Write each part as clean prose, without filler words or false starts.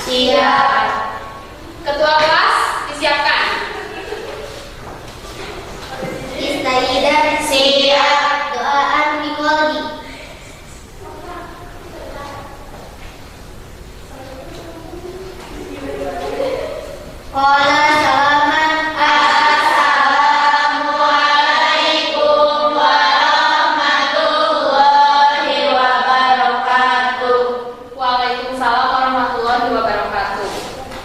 Siap. Ketua kelas disiapkan. Istaidah. Siap. Doaan biqalbi. Qala salaman. Assalamualaikum warahmatullahi wabarakatuh. Waalaikumsalam warahmatullahi wabarakatuh.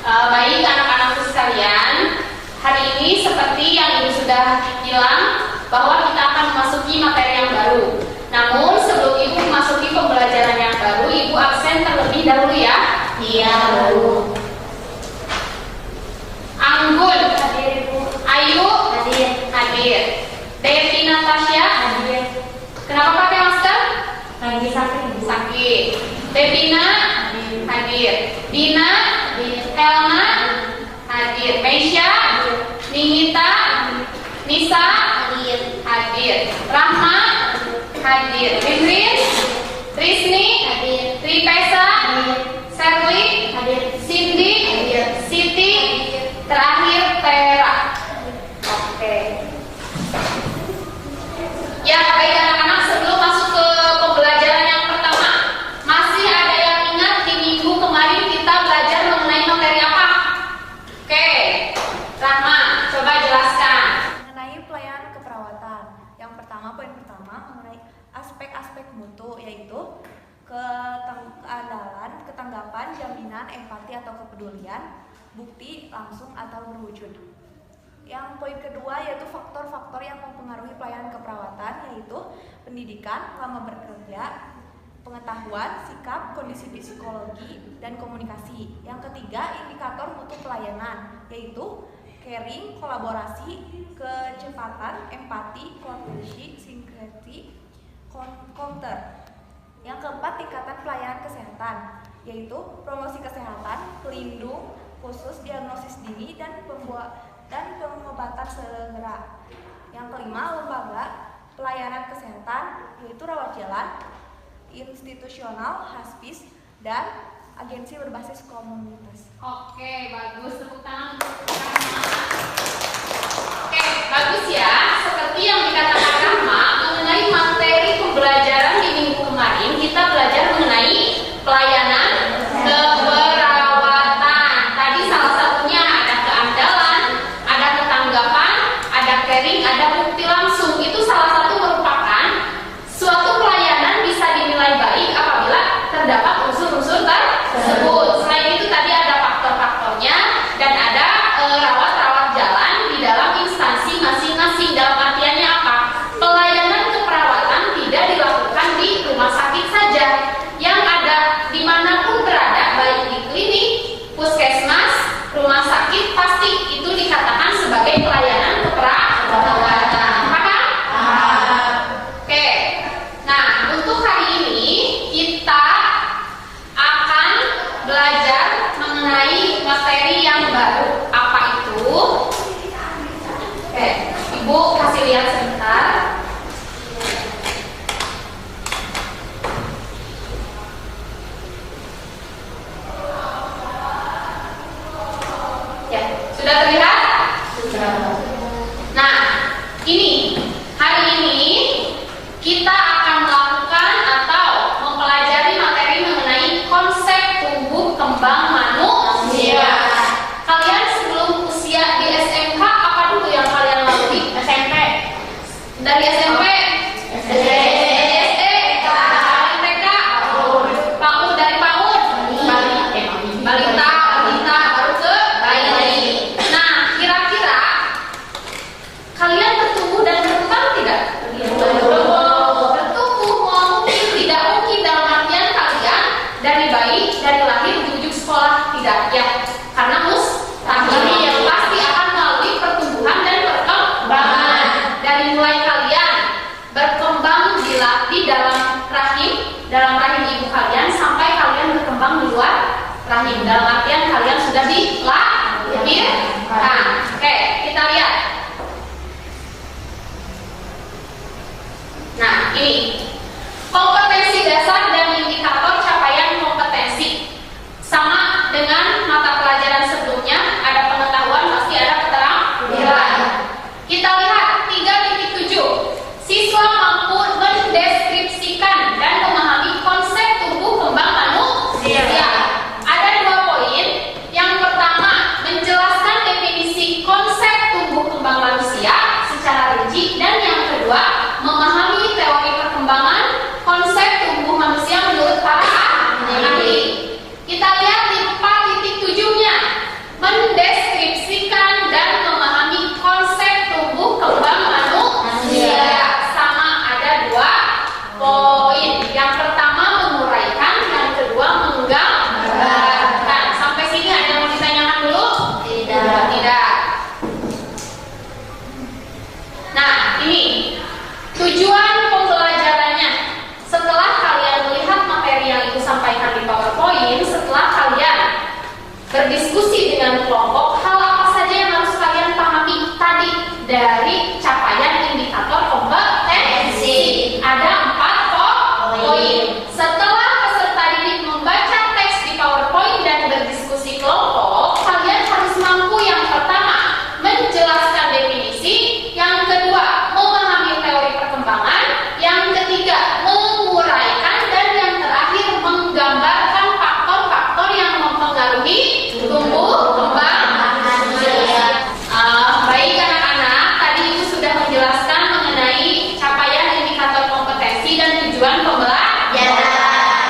Baik anak-anakku sekalian, hari ini seperti yang Ibu sudah bilang bahwa kita akan memasuki materi yang baru. Namun sebelum Ibu memasuki pembelajaran yang baru, Ibu absen terlebih dahulu ya. Iya, Bu. Anggun, Hadir, Bu. Ayu, Hadir. hadir. Devi Natasha, Hadir. kenapa pakai masker? Lagi sakit, Bu. Sakit. Devina, Hadir. hadir. Dina, Hadir. Helma, hadir. Meisha, Ningita, Nisa, Hadir. hadir. Rahma, hadir. Rimrin, Trisni, Hadir. Tripesa, Hadir. Serli, Hadir. Cindy, Hadir. Siti, terakhir Tera. Oke. Ya, baik anak-anak, sebelum masuk ke pembelajaran yang pertama, masih ada yang ingat di minggu kemarin kita belajar mengenai materi apa? Oke, Rahma, coba jelaskan. Mengenai pelayanan keperawatan. Yang pertama, poin pertama mengenai aspek-aspek mutu, yaitu keandalan, ketanggapan, jaminan, empati atau kepedulian, bukti langsung atau berwujud. Yang poin kedua yaitu faktor-faktor yang mempengaruhi pelayanan keperawatan, yaitu pendidikan, lama bekerja, pengetahuan, sikap, kondisi psikologi, dan komunikasi. Yang ketiga, indikator mutu pelayanan, yaitu caring, kolaborasi, kecepatan, empati, koordinasi, sinkreti, counter. Yang keempat, tingkatan pelayanan kesehatan, yaitu promosi kesehatan, pelindung khusus, diagnosis dini, dan pengobatan segera. Yang kelima, lembaga pelayanan kesehatan, yaitu rawat jalan, institusional, hospice, dan agensi berbasis komunitas. Oke, bagus. Tepuk tangan untuk Rahma. Oke, bagus ya. Seperti yang dikatakan Rahma, mengenai materi pembelajaran di minggu kemarin, kita belajar mengenai pelayanan keperawatan. Tadi salah satunya ada keandalan, ada ketanggapan, ada caring, ada bukti langsung. Itu salah satu merupakan suatu pelayanan bisa dinilai baik apabila terdapat unsur-unsur tersebut. Selain itu tadi ada faktor-faktornya dan ada rawat-rawat jalan di dalam instansi masing-masing. Dalam artiannya apa? Pelayanan keperawatan tidak dilakukan di rumah sakit saja, yang ada dimanapun berada, baik di klinik, puskesmas, rumah sakit, pasti itu dikatakan sebagai pelayanan keperawatan. Paham? Oke. Nah, untuk hari ini kita akan belajar mengenai materi yang baru. Apa itu? Oke, Ibu kasih lihat sebentar. Ya, sudah terlihat? Nah, ini hari ini kita akan melakukan atau mempelajari materi mengenai konsep tumbuh kembang manusia. Kalian sebelum usia di SMK apa dulu yang kalian lalui? SMP. Dari SMP? SD. Dari TK? PAUD. Dari PAUD? Balita, baru ke bayi. Nah, kira-kira kalian bertumbuh dan berkembang tidak? Bertumbuh, mungkin tidak mungkin dalam artian kalian dari bayi, dari lahir menuju sekolah, tidak ya, karena mustahil yang pasti akan melalui pertumbuhan dan perkembangan. Dari mulai kalian berkembang di dalam rahim ibu kalian sampai kalian berkembang di luar rahim, dalam artian kalian sudah dilahirkan. Oke, kita lihat. Nah, ini kompetensi dasar dan indikator capaian kompetensi sama dengan berdiskusi dengan kelompok hal apa saja yang harus kalian pahami tadi dari capaian indikator kompetensi. Ada 4 poin. Setelah peserta didik membaca teks di PowerPoint dan berdiskusi kelompok, kalian harus mampu yang pertama menjelaskan definisi, yang kedua memahami teori perkembangan, yang ketiga menguraikan, dan yang terakhir menggambarkan faktor-faktor yang mempengaruhi tumbuh kembang manusia. Baik anak-anak, tadi Ibu sudah menjelaskan mengenai capaian indikator kompetensi dan tujuan pembelajaran.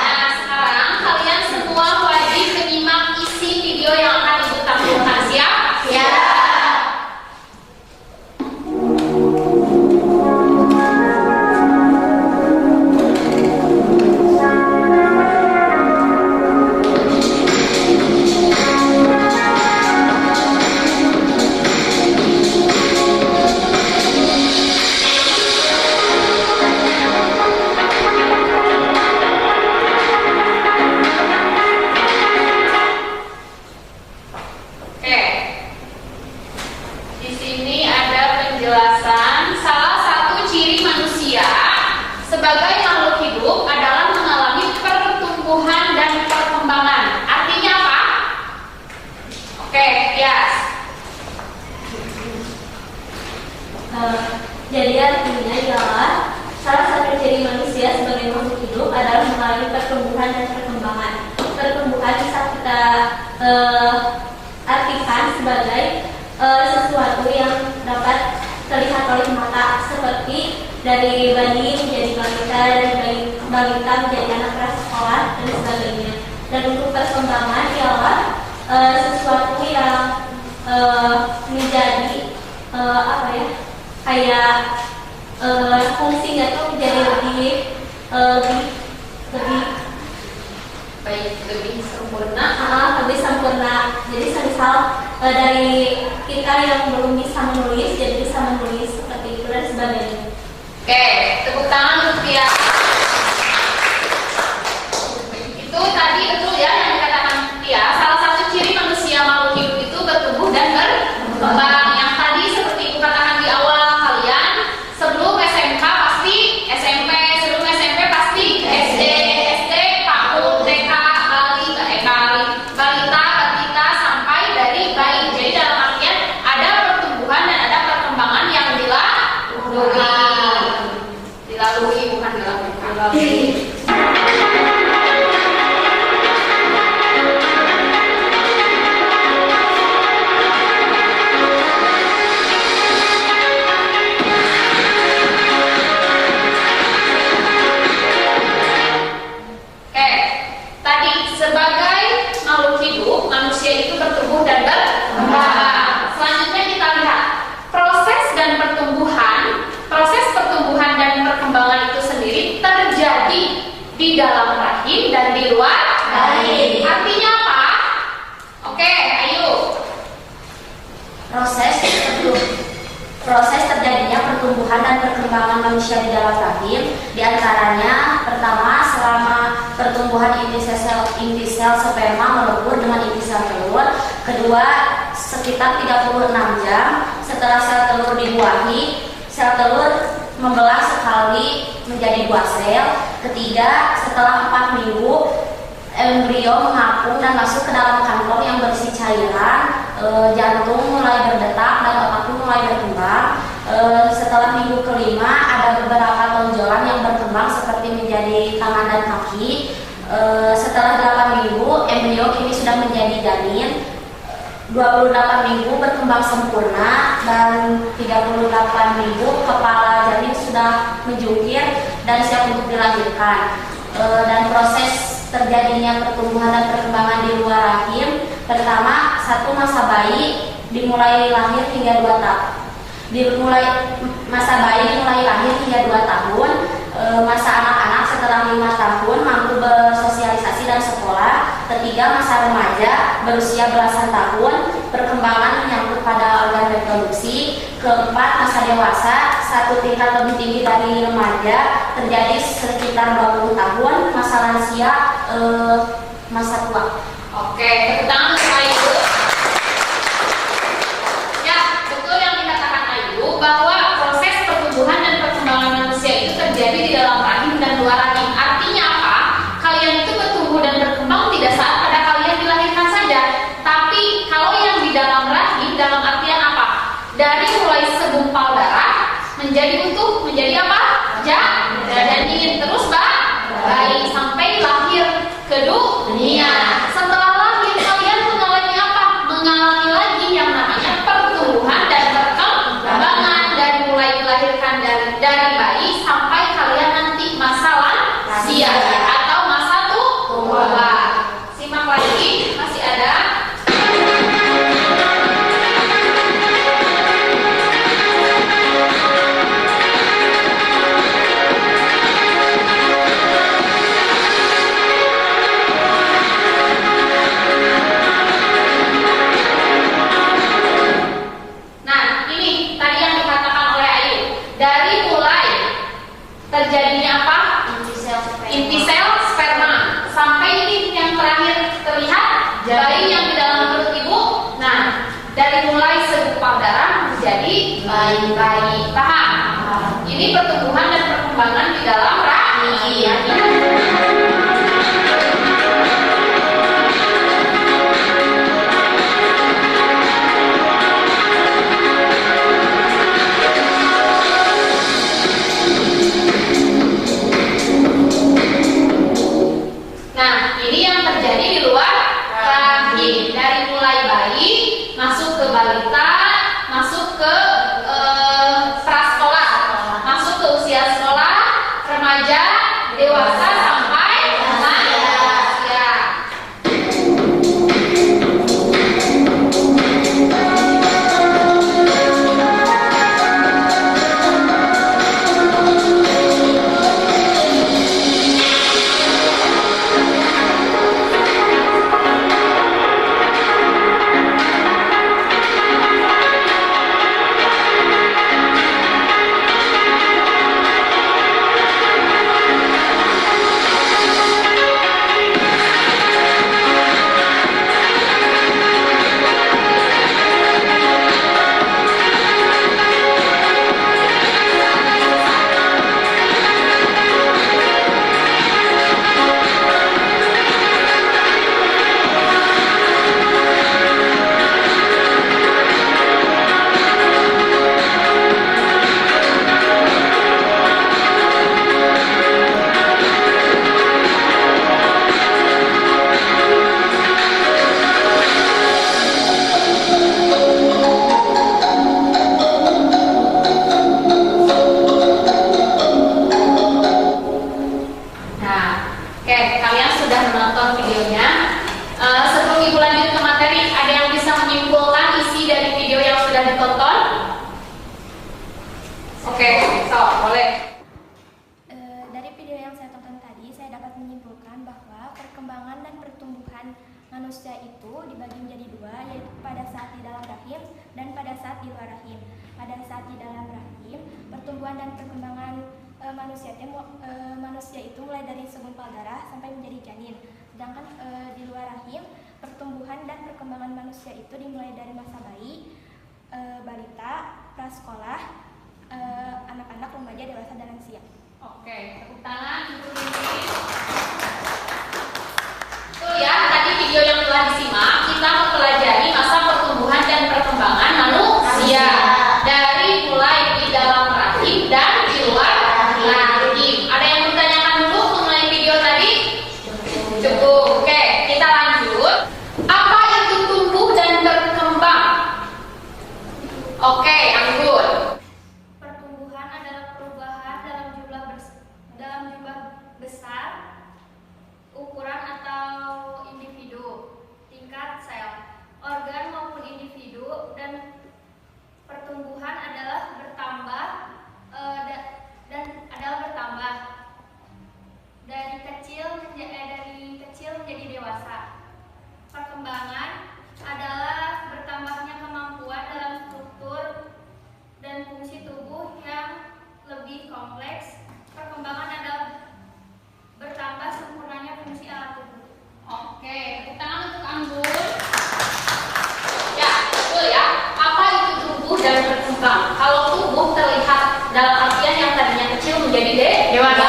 Nah, sekarang kalian semua wajib menyimak isi video yang akan Ibu tampilkan. Siap? Siap. Oke. Di sini ada penjelasan salah satu ciri manusia sebagai makhluk hidup adalah mengalami pertumbuhan dan perkembangan. Artinya apa? Oke, Yas. Jadi artinya ialah salah satu ciri manusia sebagai makhluk hidup adalah mengalami pertumbuhan dan perkembangan. Pertumbuhan bisa kita artikan sebagai sesuatu yang dapat terlihat oleh mata, seperti dari bayi menjadi balita, dari balita menjadi anak prasekolah dan sebagainya. Dan untuk perkembangan ialah sesuatu yang menjadi kayak fungsinya tuh menjadi lebih Baik, lebih sempurna. lebih sempurna. Jadi semisal dari kita yang belum bisa menulis jadi bisa menulis seperti itu dan sebagainya. Oke, tepuk tangan untuk Tia. Itu tadi betul ya yang dikatakan Tia. Salah satu ciri manusia makhluk hidup itu bertumbuh dan berkembang. Yang tadi seperti Ibu katakan di awal, kalian sebelum SMK pasti SMP, sebelum SMP pasti SD, PAUD, TK, balita, batita sampai dari bayi. Jadi dalam artian ada pertumbuhan dan ada perkembangan yang dilalui bukan dilakukan. Oke, tadi sebagai makhluk hidup, manusia itu bertumbuh dan berkembang. Selanjutnya kita lihat proses pertumbuhan dan perkembangan itu sendiri terjadi di dalam rahim dan di luar rahim. Artinya apa? Oke, ayo. Proses terjadinya pertumbuhan dan perkembangan manusia di dalam rahim, diantaranya pertama selama pertumbuhan inti sel sperma melebur dengan inti sel telur, kedua sekitar 36 jam setelah sel telur dibuahi, sel telur membelah sekali menjadi 2 sel, ketiga setelah 4 minggu embrio mengapung dan masuk ke dalam kantong yang berisi cairan, jantung mulai berdetak dan otak pun mulai berkembang. Setelah minggu kelima ada beberapa tonjolan yang berkembang seperti menjadi tangan dan kaki. Setelah 8 minggu embrio kini sudah menjadi janin. 28 minggu berkembang sempurna dan 38 minggu kepala janin sudah menjungkir dan siap untuk dilahirkan. Dan proses terjadinya pertumbuhan dan perkembangan di luar rahim, pertama masa bayi dimulai lahir hingga 2 tahun. Masa bayi dimulai lahir hingga 2 tahun. Masa anak-anak setelah 5 tahun mampu bersosialisasi dan sekolah. Ketiga, masa remaja berusia belasan tahun, perkembangan menyangkut pada organ reproduksi. Keempat, masa dewasa 1 tingkat lebih tinggi dari remaja, terjadi sekitar 20 tahun. Masa lansia masa tua. Oke, tepuk tangan untuk Ayu. Ya, betul yang dikatakan Ayu bahwa proses pertumbuhan dan perkembangan manusia itu terjadi di dalam rahim dan luar rahim. Artinya apa? Kalian itu bertumbuh dan berkembang tidak saat pada kalian dilahirkan saja, tapi kalau yang di dalam rahim dalam artian apa? Dari mulai segumpal darah menjadi utuh, menjadi apa? Janin, terus bayi sampai lahir ke dunia. Setelah lahir kalian mengalami apa? Mengalami lagi yang namanya pertumbuhan dan perkembangan dari mulai dilahirkan dari bayi sampai kalian nanti masa lansia atau masa tua. Simak lagi, masih ada. Nah, ini tadi yang dikatakan oleh Ayu. Dari mulai terjadinya apa? Inti sel sperma sampai ini yang terakhir terlihat bayi yang di dalam perut ibu. Nah, dari mulai segumpal darah menjadi bayi. Paham? Ini pertumbuhan dan perkembangan di dalam rahim. Nah, ini yang terjadi di luar rahim. Dari mulai bayi, masuk ke balita, masuk ke prasekolah, masuk ke usia sekolah, remaja, dewasa sampai lansia. Nah, oke, kalian sudah menonton videonya. Sebelum ibu lanjut ke materi, ada yang bisa menyimpulkan isi dari video yang sudah ditonton? Oke, so boleh. Dari video yang saya tonton tadi, saya dapat menyimpulkan bahwa perkembangan dan pertumbuhan manusia itu dibagi menjadi dua, yaitu pada saat di dalam rahim dan pada saat di luar rahim. Pada saat di dalam rahim, pertumbuhan dan perkembangan manusia itu mulai dari segumpal darah sampai menjadi janin. Sedangkan di luar rahim, pertumbuhan dan perkembangan manusia itu dimulai dari masa bayi, balita, prasekolah, anak-anak, remaja, dewasa, dan lansia. Oke, tepuk tangan untuk ini. Tuh ya, tadi video yang telah disimak, kita mempelajari masa pertumbuhan dan perkembangan manusia dari mulai di dalam rahim dan di luar rahim. Ada yang bertanyakan dulu mengenai video tadi? Cukup. Oke, kita lanjut. Apa itu tumbuh dan berkembang? Oke, Anggun. Pertumbuhan adalah perubahan dalam jumlah besar, ukuran atau individu, tingkat sel, organ maupun individu, dan pertumbuhan adalah bertambah dari kecil menjadi dewasa. Perkembangan adalah bertambahnya kemampuan dalam struktur dan fungsi tubuh yang lebih kompleks. Perkembangan adalah bertambah sempurnanya fungsi alat tubuh. Oke. dan berkembang. Kalau tubuh terlihat dalam artian yang tadinya kecil menjadi dewasa.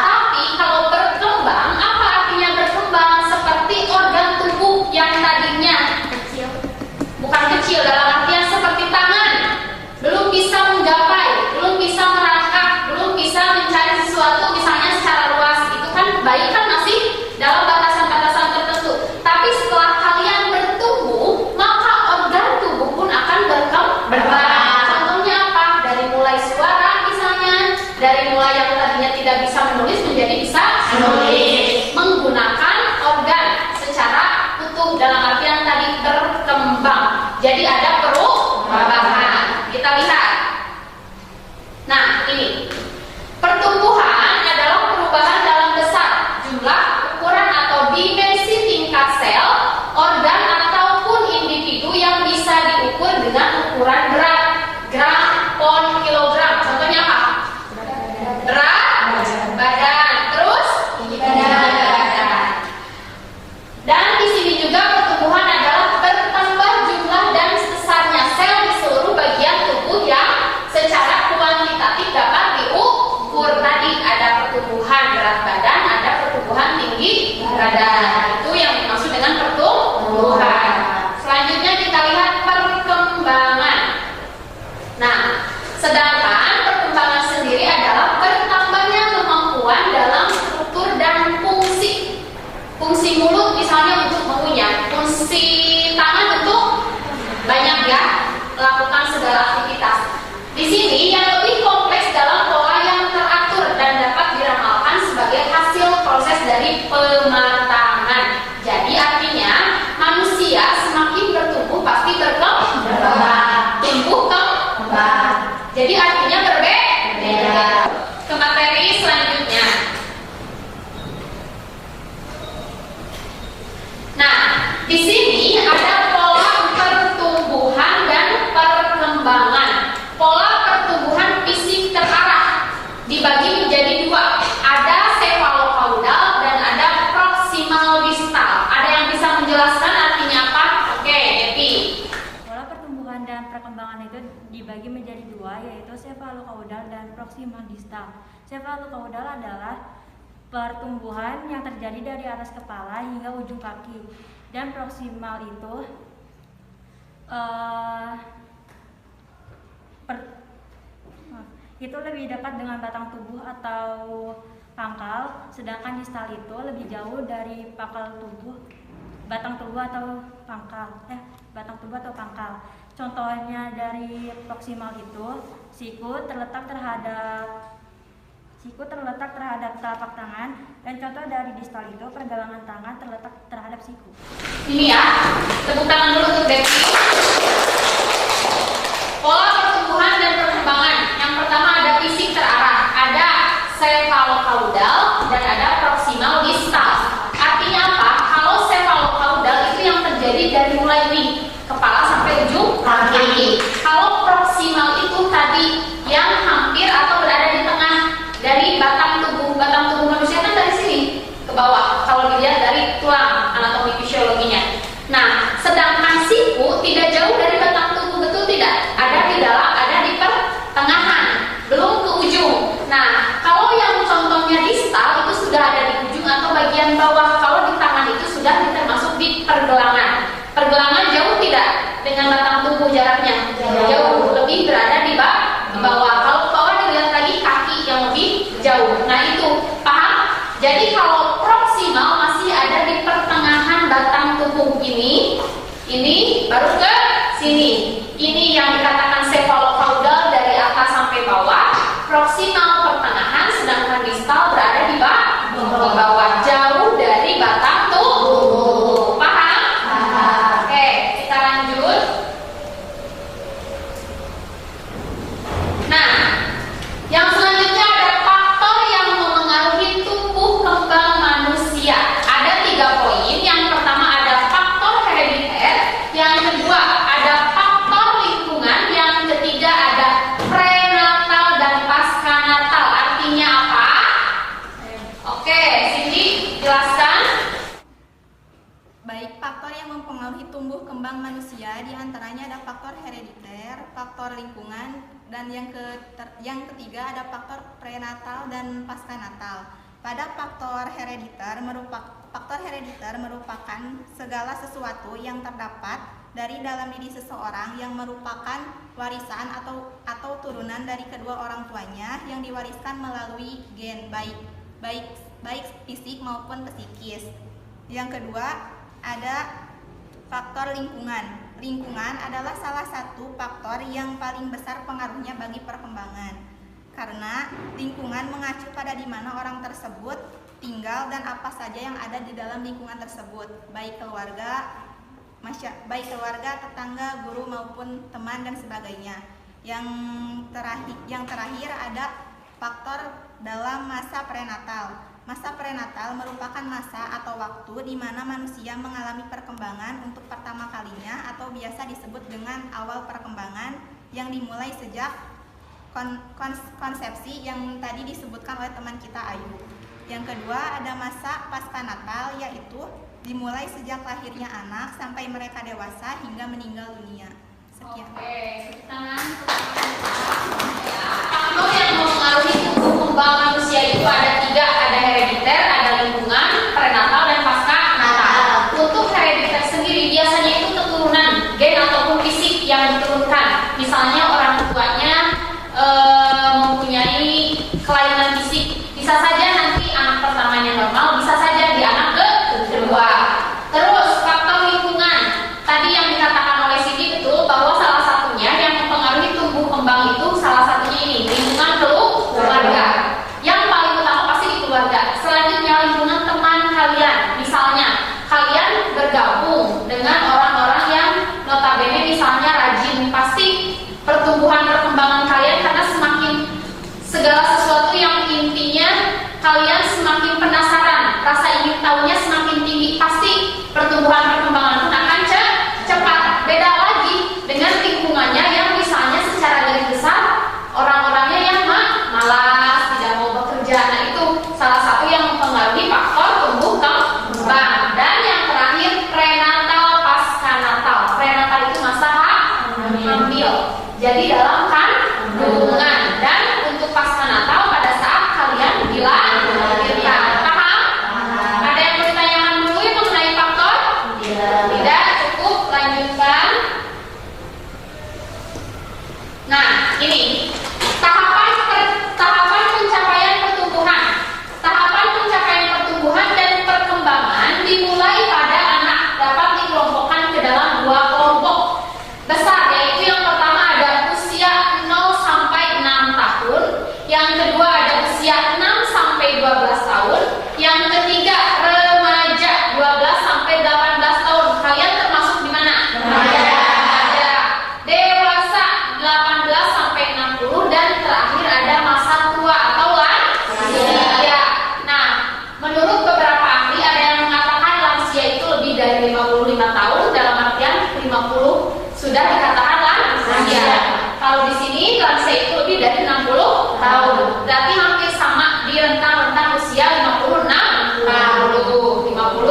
Tapi kalau berkembang, apa artinya berkembang? Seperti organ tubuh yang tadinya kecil. Bukan kecil dalam artian seperti tangan, belum bisa menggapai, belum bisa merangkak, belum bisa mencari sesuatu misalnya secara luas. Itu kan bayi kan masih dalam batasan-batasan tertentu. Tapi setelah kalian bertumbuh, maka organ tubuh pun akan berkembang. Contohnya apa? Dari mulai suara misalnya, dari mulai yang tadinya tidak bisa menulis menjadi bisa menulis, menggunakan organ secara utuh dalam artian tadi berkembang. Jadi ada perubahan. Kita lihat. Nah, ini pertumbuhan adalah perubahan dalam besar, jumlah, ukuran atau dimensi tingkat sel, organ ataupun individu yang bisa diukur dengan ukuran berat, gram, pon, kilogram. Contohnya apa? Berat badan, terus badan. Dan di sini juga pertumbuhan adalah bertambah jumlah dan besarnya sel di seluruh bagian tubuh yang secara kuantitatif dapat diukur. Tadi ada pertumbuhan berat badan, ada pertumbuhan tinggi badan. Itu yang dimaksud dengan pertumbuhan. Selanjutnya kita lihat perkembangan. Nah, sedangkan perkembangan sendiri adalah bertambahnya kemampuan dalam struktur dan fungsi. Fungsi mulut misalnya untuk mengunyah, fungsi tangan untuk banyak ya melakukan segala aktivitas. Di sini yang lebih kompleks dalam pola yang teratur dan dapat diramalkan sebagai hasil proses dari pematangan. Jadi artinya manusia semakin bertumbuh pasti berkembang, tumbuh kembang. Jadi artinya berbeda. Ke materi selanjutnya. Nah, di sini ada pola pertumbuhan dan perkembangan. Pola pertumbuhan fisik terarah dibagi menjadi dua. Ada sefalokaudal dan ada proksimal distal. Ada yang bisa menjelaskan artinya apa? Oke, Evi. Pola pertumbuhan dan perkembangan itu dibagi menjadi dua, yaitu sefalokaudal dan proksimal distal. Sefalokaudal adalah pertumbuhan yang terjadi dari atas kepala hingga ujung kaki, dan proksimal itu itu lebih dekat dengan batang tubuh atau pangkal, sedangkan distal itu lebih jauh dari pangkal tubuh, batang tubuh atau pangkal. Contohnya dari proksimal itu, siku terletak terhadap telapak tangan, dan contoh dari distal itu pergelangan tangan terletak terhadap siku. Ini ya, tepuk tangan dulu untuk Devi. Pola pertumbuhan dan perkembangan. Yang pertama ada fisik terarah, ada sefalokaudal dan ada proksimal distal. Artinya apa? Kalau sefalokaudal itu yang terjadi dari mulai ini kepala sampai ujung kaki. Kalau proksimal itu tadi yang hampir atau berada di tengah dari batang tubuh manusia kan dari sini ke bawah. Kalau dilihat dari tulang anatomi fisiologinya. Nah, sedangkan siku tidak jauh dari batang tubuh, betul tidak? Ada di dalam, ada di pertengahan, belum ke ujung. Nah, kalau yang contohnya distal itu sudah ada di ujung atau bagian bawah. Kalau di tangan itu sudah termasuk di pergelangan. Pergelangan jauh tidak dengan batang tubuh jaraknya? Jauh, lebih berada di bawah. Kalau ke bawah dilihat lagi kaki yang lebih jauh. Nah, itu paham? Jadi kalau proksimal masih ada di pertengahan batang tubuh ini baru ke sini. Ini yang dikatakan sefalokaudal dari atas sampai bawah, proksimal pertengahan, sedangkan distal berada di bawah, jauh dari batang tubuh. Paham? Oke, kita lanjut. Nah, yang selanjutnya ada faktor yang memengaruhi tumbuh kembang manusia. Ada 3 poin. Yang pertama ada faktor herediter, yang kedua ada faktor lingkungan, yang ketiga ada prenatal dan pasca natal. Artinya apa? Oke, Cindy faktor yang mempengaruhi tumbuh kembang manusia, diantaranya ada faktor herediter, faktor lingkungan, dan yang ketiga ada faktor prenatal dan pascanatal. Pada faktor herediter merupakan segala sesuatu yang terdapat dari dalam diri seseorang yang merupakan warisan atau turunan dari kedua orang tuanya yang diwariskan melalui gen baik fisik maupun psikis. Yang kedua ada faktor lingkungan. Lingkungan adalah salah satu faktor yang paling besar pengaruhnya bagi perkembangan, karena lingkungan mengacu pada di mana orang tersebut tinggal dan apa saja yang ada di dalam lingkungan tersebut, baik keluarga, tetangga, guru maupun teman dan sebagainya. Yang terakhir ada faktor dalam masa prenatal. Masa prenatal merupakan masa atau waktu di mana manusia mengalami perkembangan untuk pertama kalinya atau biasa disebut dengan awal perkembangan yang dimulai sejak konsepsi yang tadi disebutkan oleh teman kita Ayu. Yang kedua ada masa pascanatal, yaitu dimulai sejak lahirnya anak sampai mereka dewasa hingga meninggal dunia. Sekian. Oke, tepuk tangan. Faktor yang mempengaruhi tumbuh kembang manusia itu ada 3, ada herediter, ada lingkungan, prenatal, dan pasca-natal. Untuk herediter sendiri biasanya itu keturunan, gen ataupun fisik yang diturunkan. Misalnya orang tuanya mempunyai kelainan fisik, bisa saja nanti anak pertamanya normal, bisa saja di anak kedua. Terus faktor lingkungan, tadi yang dikatakan oleh Siti betul bahwa salah satunya yang mempengaruhi tumbuh kembang itu salah satunya ini lingkungan keluarga. Yang paling utama pasti di keluarga. Selanjutnya lingkungan teman kalian. Misalnya kalian bergabung dengan orang-orang yang notabene misalnya rajin, pasti pertumbuhan perkembangan kalian karena semakin segala sesuatu yang intinya kalian semakin penasaran, rasa ingin tahunya semakin tinggi, pasti pertumbuhan perkembangan pun akan cepat. Beda lagi dengan lingkungannya yang misalnya secara garis besar orang-orangnya yang malas, tidak mau bekerja. Nah itu salah satu yang mempengaruhi faktor tumbuh kembang. Dan yang terakhir prenatal pascanatal. Prenatal itu masa hamil, jadi dalam kandungan. Dan untuk pascanatal pada saat kalian dilahirkan. Paham? Ada yang mau ditanyakan dulu mengenai faktor? Tidak, cukup lanjutkan. Nah, ini tahapan pencapaian pertumbuhan. Tahapan pencapaian pertumbuhan dan perkembangan dimulai pada anak, dapat dikelompokkan ke dalam 2 kelompok besar, yaitu yang pertama ada usia 0 sampai 6 tahun, yang kedua ada usia 6 sampai 12 tahun, yang ketiga remaja 12 sampai 18 tahun. Kalian termasuk di mana? Remaja. Dewasa 18 sampai 60, dan terakhir ada masa tua atau lansia. Nah, menurut beberapa ahli ada yang mengatakan lansia itu lebih dari 55 tahun, dalam artian 50 sudah dikatakan lansia. Kalau di sini lansia itu lebih dari 60 tahun. Berarti hampir sama di rentang usia 50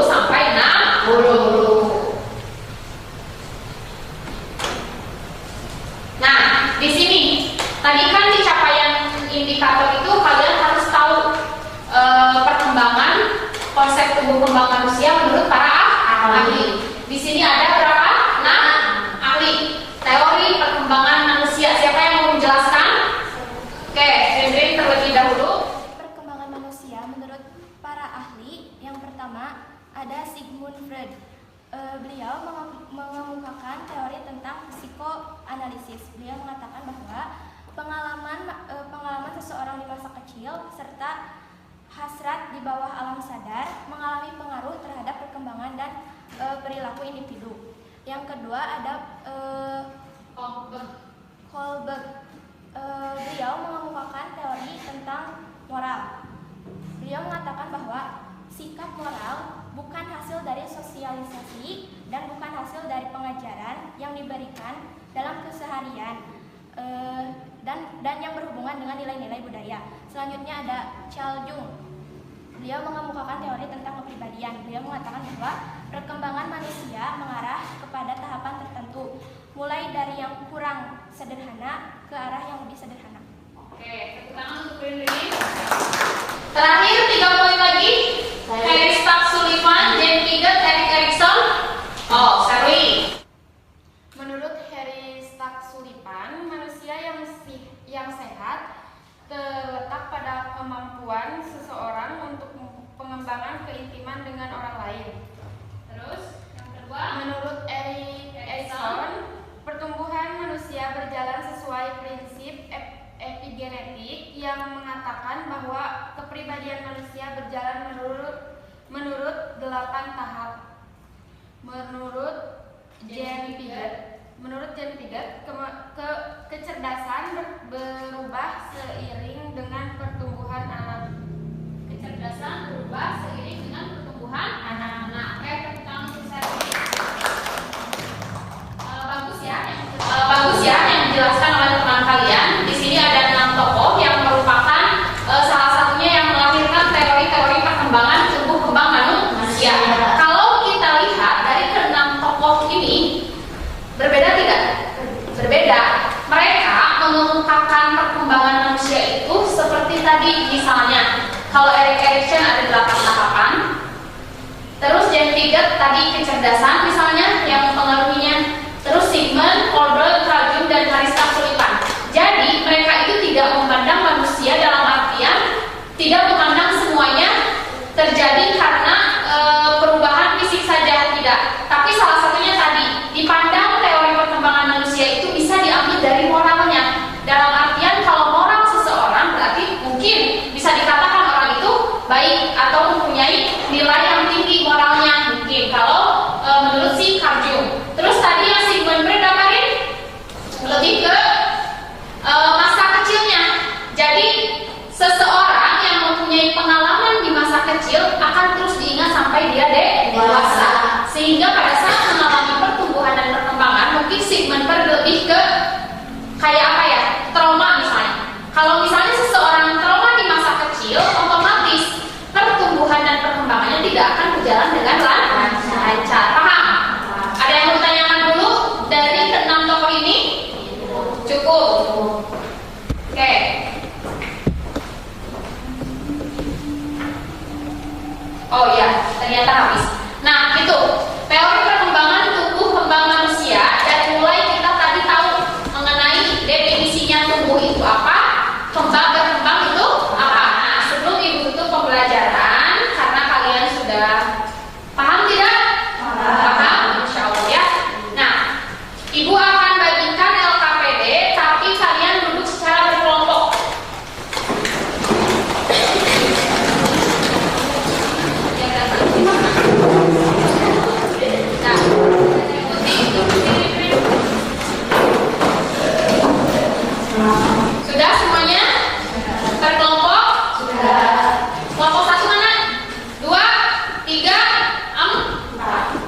sampai 60. Nah, di sini tadi kan di capaian indikator itu kalian harus tahu perkembangan konsep tumbuh kembang manusia menurut para ahli. Di sini ada berapa? 6 ahli. Teori perkembangan manusia. Siapa yang mau menjelaskan? Oke, Febri terlebih dahulu. Perkembangan manusia menurut para ahli, yang pertama ada Sigmund Freud. Beliau mengemukakan teori tentang psikoanalisis. Beliau mengatakan bahwa pengalaman seseorang di masa kecil serta hasrat di bawah alam sadar mengalami pengaruh terhadap perkembangan dan perilaku individu. Yang kedua ada Kohlberg. Beliau mengemukakan teori tentang moral. Beliau mengatakan bahwa sikap moral bukan hasil dari sosialisasi dan bukan hasil dari pengajaran yang diberikan dalam keseharian dan yang berhubungan dengan nilai-nilai budaya. Selanjutnya ada Carl Jung. Beliau mengemukakan teori tentang kepribadian. Beliau mengatakan bahwa perkembangan manusia mengarah kepada tahapan tertentu, mulai dari yang kurang sederhana ke arah yang lebih sederhana. Oke, tepuk tangan untuk Brindri. Terakhir 3 poin lagi. Harry Stark Sullivan, Jane Piaget, Erik Erikson. Oh, Sherly. Menurut Harry Stark Sullivan, manusia yang sehat terletak pada kemampuan seseorang untuk pengembangan keintiman dengan orang lain. Terus, yang kedua. Menurut Erik Erikson, pertumbuhan manusia berjalan sesuai prinsip epigenetik yang mengatakan bahwa kepribadian manusia berjalan menurut 8 tahap. Menurut Jane Piaget, kecerdasan berubah seiring dengan pertumbuhan anak. Kecerdasan berubah seiring dengan pertumbuhan anak-anak. Oke, tepuk tangan untuk Sherly. Bagus ya yang dijelaskan oleh teman kalian. Di sini ada 6 tokoh yang merupakan salah satunya yang melahirkan teori-teori perkembangan tumbuh kembang manusia. Kalau kita lihat dari ke-6 tokoh ini berbeda tidak? Berbeda. Mereka mengemukakan perkembangan manusia itu seperti tadi, misalnya kalau Erik Erikson ada 8 tahapan. Terus Jane Piaget tadi kecerdasan misalnya yang mempengaruhinya. Terus Sigmund, Coldwell, Trajum, dan Harry Stark Sullivan. Jadi mereka itu tidak memandang manusia dalam artian tidak memandang semuanya terjadi karena perubahan fisik saja, tidak. Tapi salah satunya tadi dipandang teori perkembangan manusia itu bisa diambil dari moralnya. Dalam artian kalau moral seseorang berarti mungkin bisa dikatakan orang itu baik atau mempunyai nilai yang tinggi moralnya mungkin kalau menurut si Carl Jung. Terus tadi yang Sigmund Freud dapatkan lebih ke masa kecilnya. Jadi seseorang yang mempunyai pengalaman di masa kecil akan terus diingat sampai dia dewasa. Sehingga pada saat mengalami pertumbuhan dan perkembangan mungkin Sigmund Freud lebih ke kayak apa ya? Trauma misalnya. Kalau misalnya seseorang trauma di masa kecil, otomatis pertumbuhan dan perkembangannya tidak akan berjalan dengan lancar. Paham? Ada yang mau ditanyakan dulu dari ke-6 tokoh ini? Cukup. Oke. Oh iya, ternyata habis. Nah, itu teori perkembangan tumbuh kembang manusia. Dari mulai kita tadi tahu mengenai definisinya tumbuh itu apa, kembang berkembang itu apa. Nah, sebelum Ibu tutup pembelajaran, karena kalian sudah paham tidak? Paham, insya Allah ya. Nah, Ibu akan bagikan LKPD, tapi kalian duduk secara berkelompok. Sudah semuanya? Terkelompok? Sudah. Kelompok 1 mana? 2, 3, 4.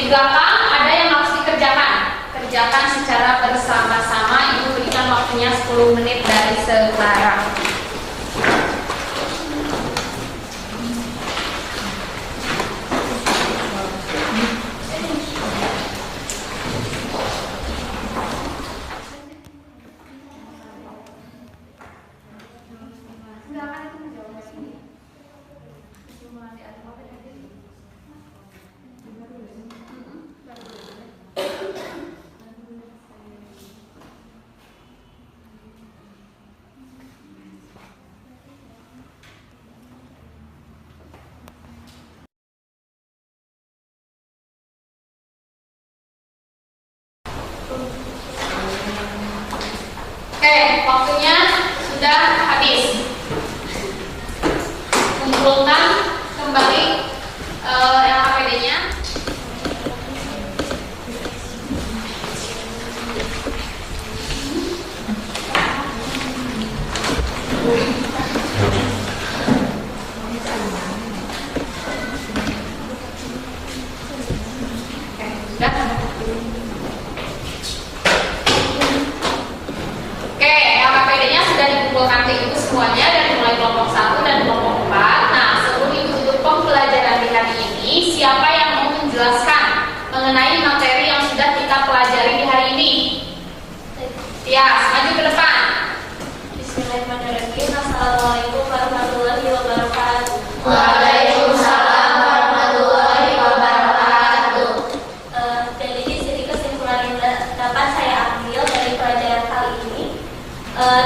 Di belakang ada yang harus dikerjakan. Kerjakan secara bersama-sama. Ibu berikan waktunya 10 menit dari sekarang. Oke, waktunya sudah habis. Kumpulkan kembali LKPD-nya. Oke, LKPD-nya sudah dikumpulkan ke Ibu semuanya dari mulai kelompok 1 dan kelompok 4. Nah, sebelum Ibu tutup pembelajaran di hari siapa yang mau menjelaskan mengenai materi yang sudah kita pelajari di hari ini? Ya, maju ke depan. Bismillahirrahmanirrahim. Assalamualaikum warahmatullahi wabarakatuh. Waalaikumsalam warahmatullahi wabarakatuh. Jadi di sini kesimpulan yang dapat saya ambil dari pelajaran kali ini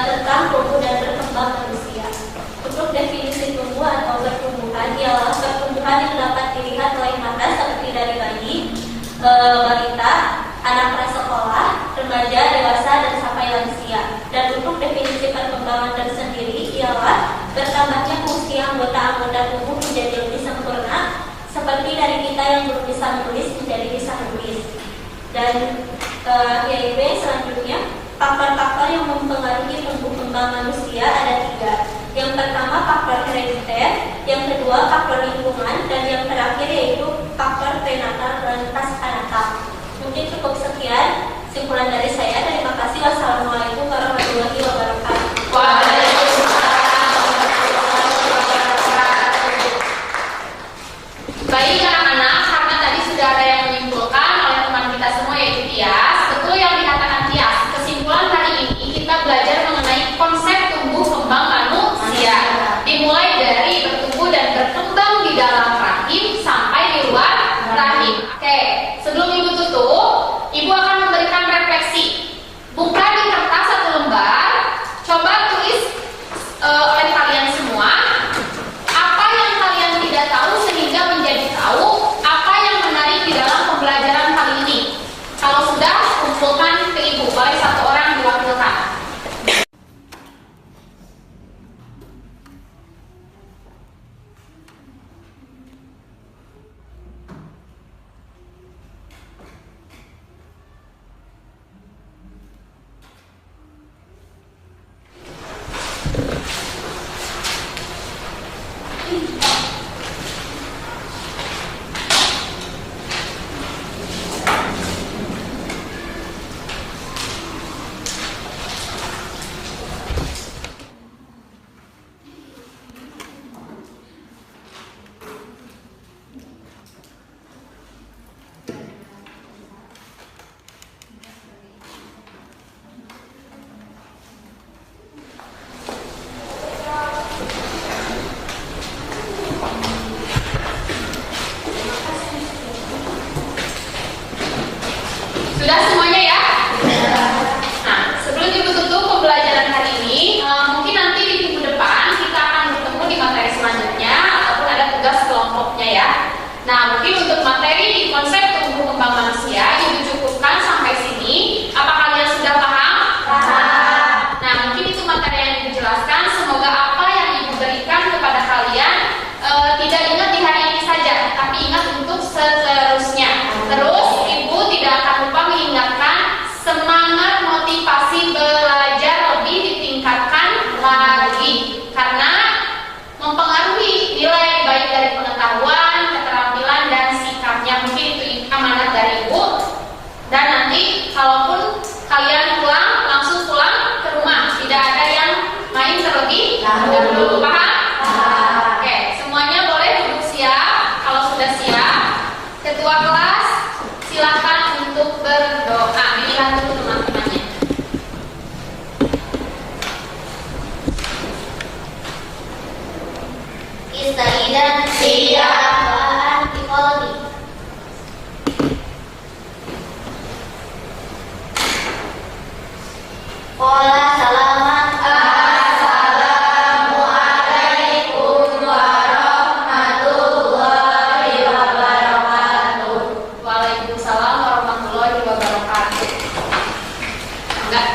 tentang tumbuh dan berkembang manusia. Untuk definisi tumbuh atau bertumbuhan ialah pertumbuhan yang dapat dilihat oleh mata seperti dari bayi, balita, anak prasekolah, remaja, dewasa, dan sampai lansia. Dan untuk definisi perkembangan tersendiri ialah bertambahnya fungsi anggota-anggota tubuh menjadi lebih sempurna, seperti dari kita yang belum bisa menulis menjadi bisa menulis. Dan YIB selanjutnya, faktor-faktor yang mempengaruhi tumbuh kembang manusia ada 3. Yang pertama faktor herediter, yang kedua faktor lingkungan, dan yang terakhir yaitu faktor prenatal dan pascanatal. Mungkin cukup sekian simpulan dari saya. Terima kasih. Wassalamualaikum warahmatullahi wabarakatuh. Baik anak-anak, karena tadi sudah ada yang menyimpulkan oleh teman kita semua yaitu Tias. Betul yang dikatakan Tias. Kesimpulan hari ini kita belajar mengenai konsep tumbuh kembang manusia. Dimulai dari bertumbuh dan berkembang di dalam rahim sampai di luar rahim. Oke, sebelum Ibu tutup, Ibu akan memberikan refleksi. Buka di kertas 1 lembar, coba tulis oleh kalian semua apa yang kalian tidak tahu sehingga menjadi tahu apa yang menarik di dalam pembelajaran kali ini. Kalau sudah, kumpulkan ke Ibu, boleh 1 orang diwakilkan. Sudah semuanya ya? Nah, sebelum Ibu tutup pembelajaran hari ini, mungkin nanti di minggu depan kita akan bertemu di materi selanjutnya ataupun ada tugas kelompoknya ya. Nah, mungkin untuk materi di konsep tumbuh kembang manusia Ibu cukupkan sampai sini. Apa kalian sudah paham? Paham. Nah, mungkin itu materi yang Ibu jelaskan. Semoga apa yang Ibu berikan kepada kalian tidak ingat di hari ini saja, tapi ingat untuk seterusnya. Terus Ibu tidak akan lupa mengingatkan semangat motivasi belajar lebih ditingkatkan lagi, karena mempengaruhi nilai baik dari pengetahuan, keterampilan, dan sikapnya. Mungkin itu amanat dari Ibu. Dan nanti kalaupun kalian pulang, langsung pulang ke rumah, tidak ada yang main terlebih dahulu. Paham? Oke, semuanya boleh duduk siap. Kalau sudah siap, ketua kelas silakan untuk berdoa. Dilihat dulu teman-temannya. Istaidan siapaan di koloni. Pola salaman. Assalamualaikum warahmatullahi wabarakatuh. Waalaikumsalam warahmatullahi wabarakatuh. Enggak,